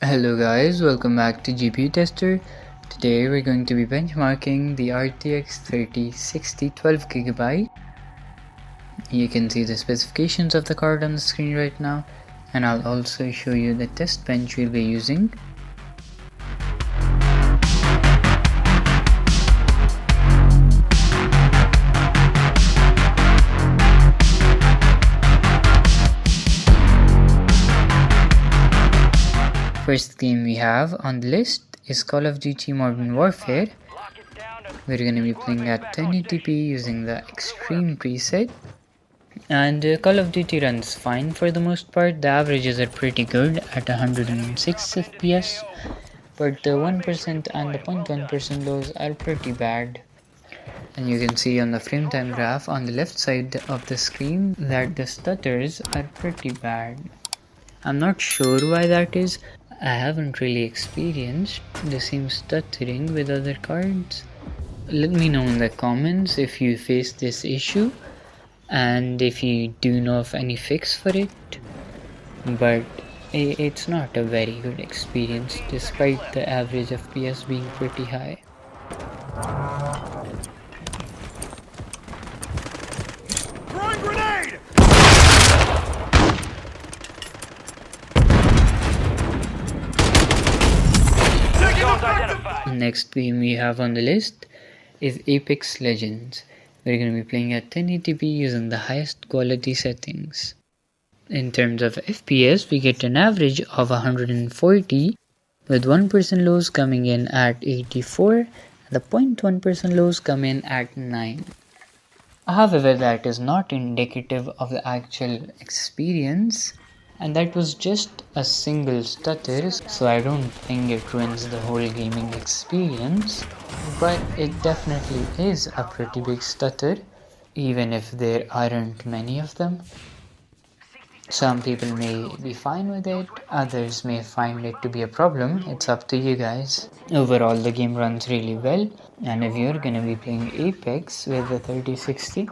Hello guys, welcome back to GPU Tester. Today we're going to be benchmarking the RTX 3060 12GB. You can see the specifications of the card on the screen right now, and I'll also show you the test bench we'll be using. First game we have on the list is Call of Duty Modern Warfare. We're going to be playing at 1080p using the Extreme preset. And Call of Duty runs fine for the most part. The averages are pretty good at 106 FPS, but the 1% and the 0.1% lows are pretty bad. And you can see on the frame time graph on the left side of the screen that the stutters are pretty bad. I'm not sure why that is. I haven't really experienced the same stuttering with other cards. Let me know in the comments if you face this issue and if you do know of any fix for it. But it's not a very good experience despite the average FPS being pretty high. Next game we have on the list is Apex Legends. We're going to be playing at 1080p using the highest quality settings. In terms of FPS, we get an average of 140 with 1% lows coming in at 84 and the 0.1% lows come in at 9. However, that is not indicative of the actual experience, and that was just a single stutter, so I don't think it ruins the whole gaming experience, but it definitely is a pretty big stutter, even if there aren't many of them. Some people may be fine with it, others may find it to be a problem. It's up to you guys. Overall, the game runs really well, and if you're gonna be playing Apex with the 3060,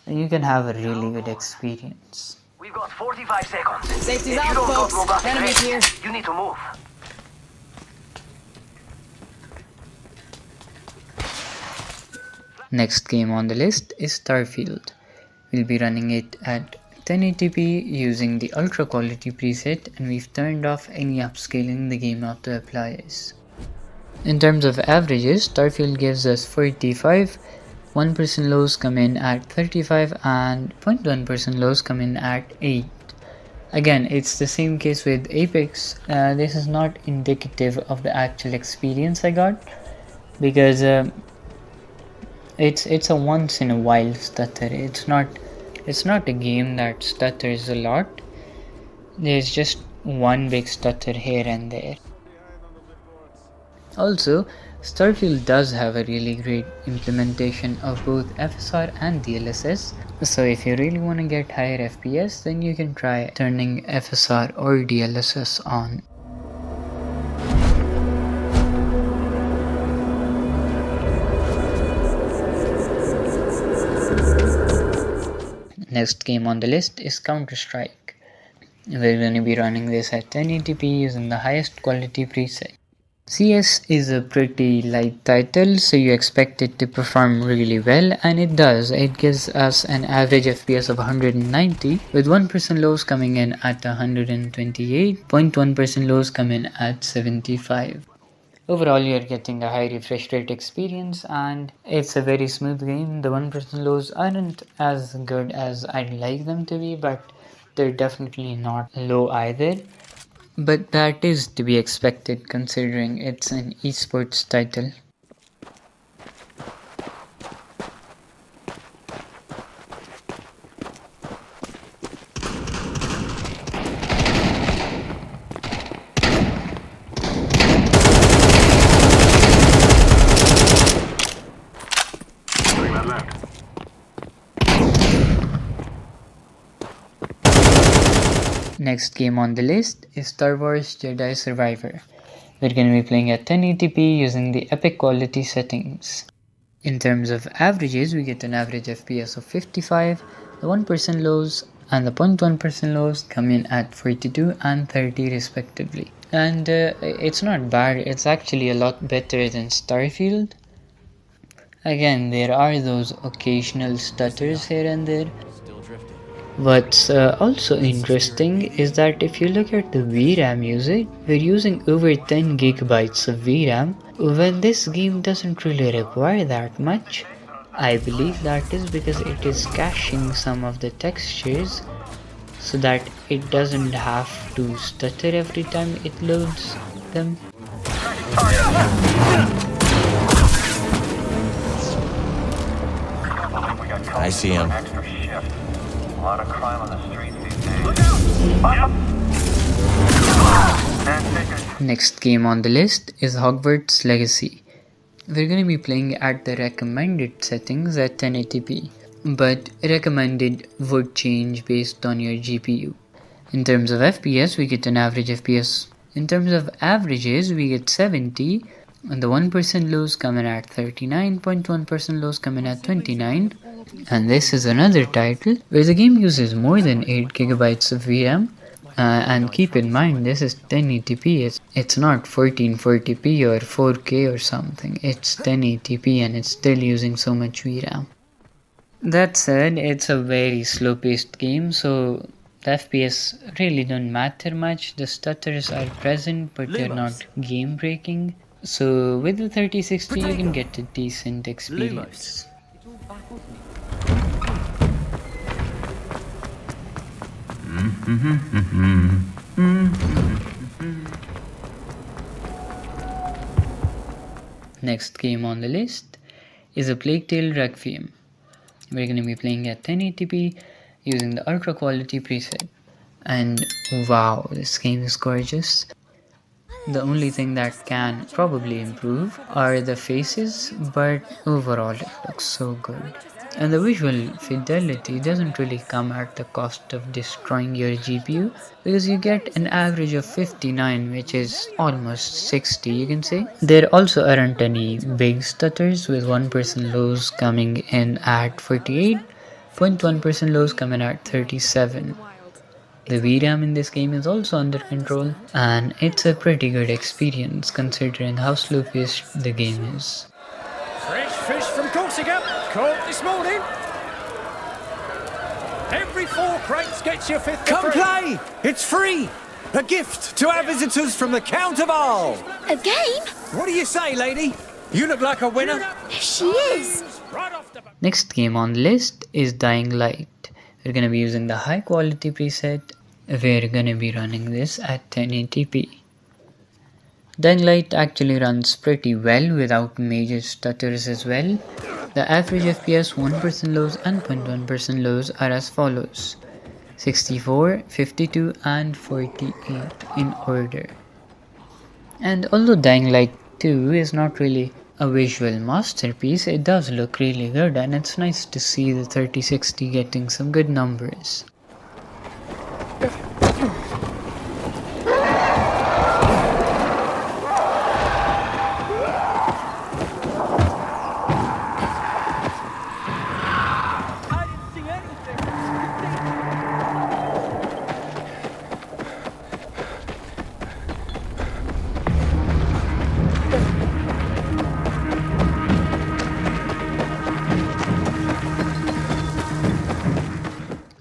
then you can have a really good experience. We've got 45 seconds. Safety's out, folks. Enemies here. You need to move. Next game on the list is Starfield. We'll be running it at 1080p using the ultra quality preset, and we've turned off any upscaling the game auto applies. In terms of averages, Starfield gives us 45, 1% lows come in at 35 and 0.1% lows come in at 8. Again, it's the same case with Apex. This is not indicative of the actual experience I got, because it's a once in a while stutter. It's not a game that stutters a lot. There's just one big stutter here and there. Also, Starfield does have a really great implementation of both FSR and DLSS, so if you really want to get higher FPS, then you can try turning FSR or DLSS on. Next game on the list is Counter-Strike. We're going to be running this at 1080p using the highest quality preset. CS is a pretty light title, so you expect it to perform really well, and it does. It gives us an average FPS of 190 with 1% lows coming in at 128, 0.1% lows come in at 75. Overall, you're getting a high refresh rate experience, and it's a very smooth game. The 1% lows aren't as good as I'd like them to be, but they're definitely not low either. But that is to be expected considering it's an esports title. Next game on the list is Star Wars Jedi Survivor. We're going to be playing at 1080p using the epic quality settings. In terms of averages, we get an average FPS of 55, the 1% lows and the 0.1% lows come in at 42 and 30 respectively. And it's not bad, it's actually a lot better than Starfield. Again, there are those occasional stutters here and there. What's also interesting is that if you look at the VRAM usage, we're using over 10 gigabytes of VRAM when this game doesn't really require that much. I believe that is because it is caching some of the textures so that it doesn't have to stutter every time it loads them. I see him. Extra shift. A lot of crime on the streets these days. Look out! Next game on the list is Hogwarts Legacy. We're going to be playing at the recommended settings at 1080p, but recommended would change based on your GPU. In terms of FPS, we get an average FPS. In terms of averages, we get 70, and the 1% lows come in at 39, 0.1% lows come in at 29. And this is another title where the game uses more than 8 gigabytes of VRAM. And keep in mind, this is 1080p, it's not 1440p or 4K or something, it's 1080p and it's still using so much VRAM. That said, it's a very slow paced game, so the FPS really don't matter much. The stutters are present, but they're not game breaking. So with the 3060 you can get a decent experience. Next game on the list is A Plague Tale Requiem. We're going to be playing at 1080p using the ultra quality preset. And wow, this game is gorgeous. The only thing that can probably improve are the faces, but overall it looks so good. And the visual fidelity doesn't really come at the cost of destroying your GPU, because you get an average of 59, which is almost 60 you can say. There also aren't any big stutters, with 1% lows coming in at 48, 0.1% lows coming at 37. The VRAM in this game is also under control, and it's a pretty good experience considering how slow paced the game is. Fresh fish from Corsica, caught this morning. Every 4 crates gets your 5th. Come play! It's free! A gift to our visitors from the Count of Arl! A game? What do you say, lady? You look like a winner. She is. Next game on the list is Dying Light. We're going to be using the high quality preset. We're going to be running this at 1080p. Dying Light actually runs pretty well without major stutters as well. The average FPS, 1% lows and 0.1% lows are as follows: 64, 52 and 48 in order. And although Dying Light 2 is not really a visual masterpiece, it does look really good, and it's nice to see the 3060 getting some good numbers.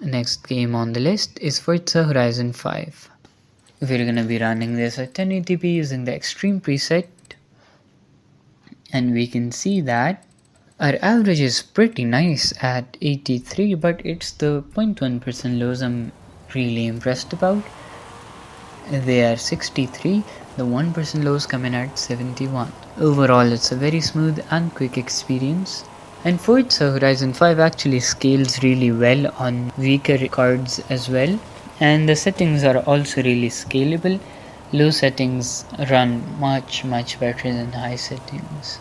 Next game on the list is Forza Horizon 5. We're gonna be running this at 1080p using the extreme preset, and we can see that our average is pretty nice at 83, but it's the 0.1% lows I'm really impressed about. They are 63, the 1% lows come in at 71. Overall, it's a very smooth and quick experience. And Forza Horizon 5 actually scales really well on weaker cards as well. And the settings are also really scalable. Low settings run much better than high settings.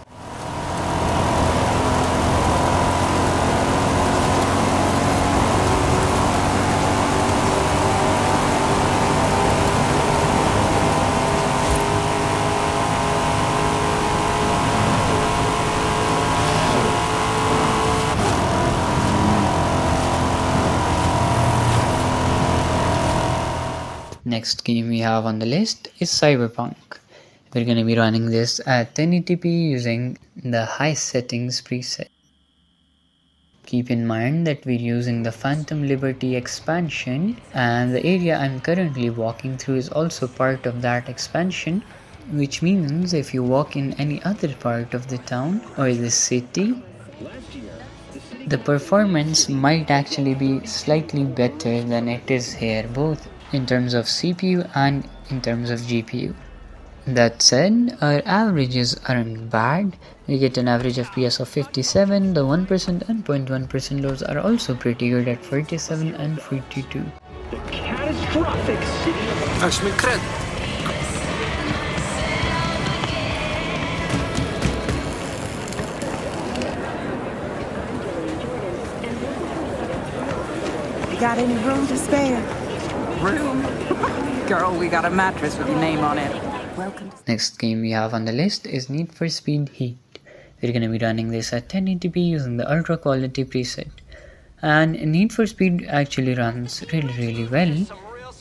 Next game we have on the list is Cyberpunk. We're going to be running this at 1080p using the high settings preset. Keep in mind that we're using the Phantom Liberty expansion, and the area I'm currently walking through is also part of that expansion, which means if you walk in any other part of the town or the city, the performance might actually be slightly better than it is here, both in terms of CPU and in terms of GPU. That said, our averages aren't bad. We get an average FPS of 57, the 1% and 0.1% lows are also pretty good at 47 and 42. The catastrophic city. Aż mi kred. You got any room to spare? Room? Girl, we got a mattress with your name on it. Welcome to... Next game we have on the list is Need for Speed Heat. We're going to be running this at 1080p using the ultra quality preset. And Need for Speed actually runs really well.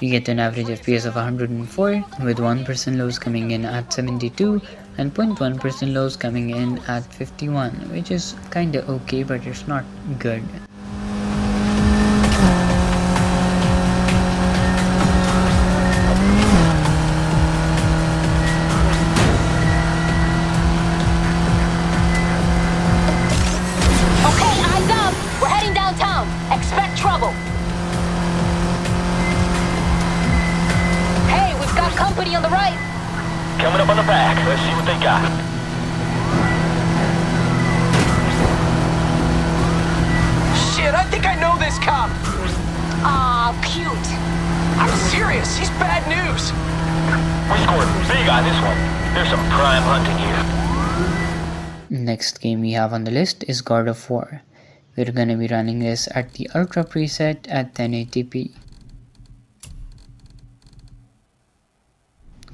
We get an average FPS of 104 with 1% lows coming in at 72 and 0.1% lows coming in at 51, which is kinda okay, but it's not good. Expect trouble! Hey, we've got company on the right! Coming up on the back. Let's see what they got. Shit, I think I know this cop. Aw, cute. I'm serious. He's bad news. We scored big on this one. There's some prime hunting here. Next game we have on the list is God of War. We're gonna be running this at the ultra preset at 1080p.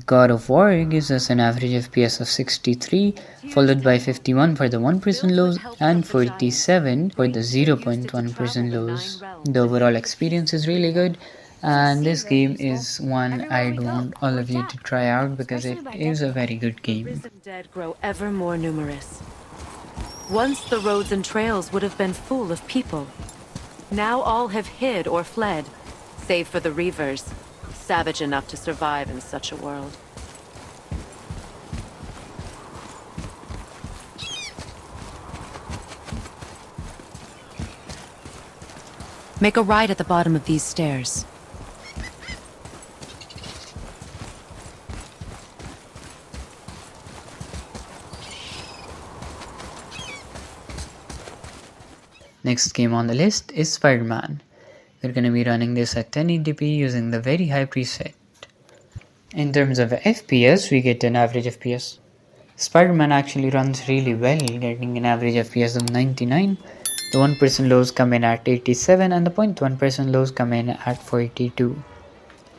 God of War gives us an average FPS of 63, followed by 51 for the 1% lows and 47 for the 0.1% lows. The overall experience is really good, and this game is one I'd want all of you to try out because it is a very good game. Dead grow ever more numerous. Once the roads and trails would have been full of people. Now all have hid or fled, save for the Reavers, savage enough to survive in such a world. Make a right at the bottom of these stairs. Next game on the list is Spider-Man. We're going to be running this at 1080p using the very high preset. In terms of FPS, we get an average FPS. Spider-Man actually runs really well, getting an average FPS of 99. The 1% lows come in at 87 and the 0.1% lows come in at 42.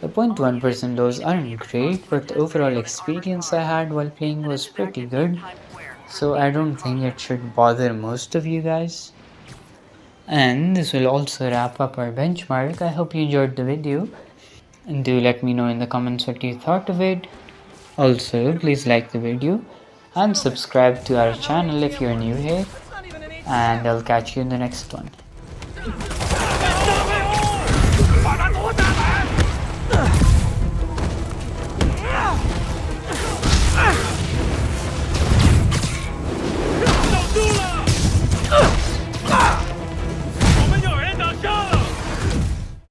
The 0.1% lows aren't great, but the overall experience I had while playing was pretty good, so I don't think it should bother most of you guys. And this will also wrap up our benchmark. I hope you enjoyed the video, and do let me know in the comments what you thought of it. Also, please like the video and subscribe to our channel if you're new here, and I'll catch you in the next one.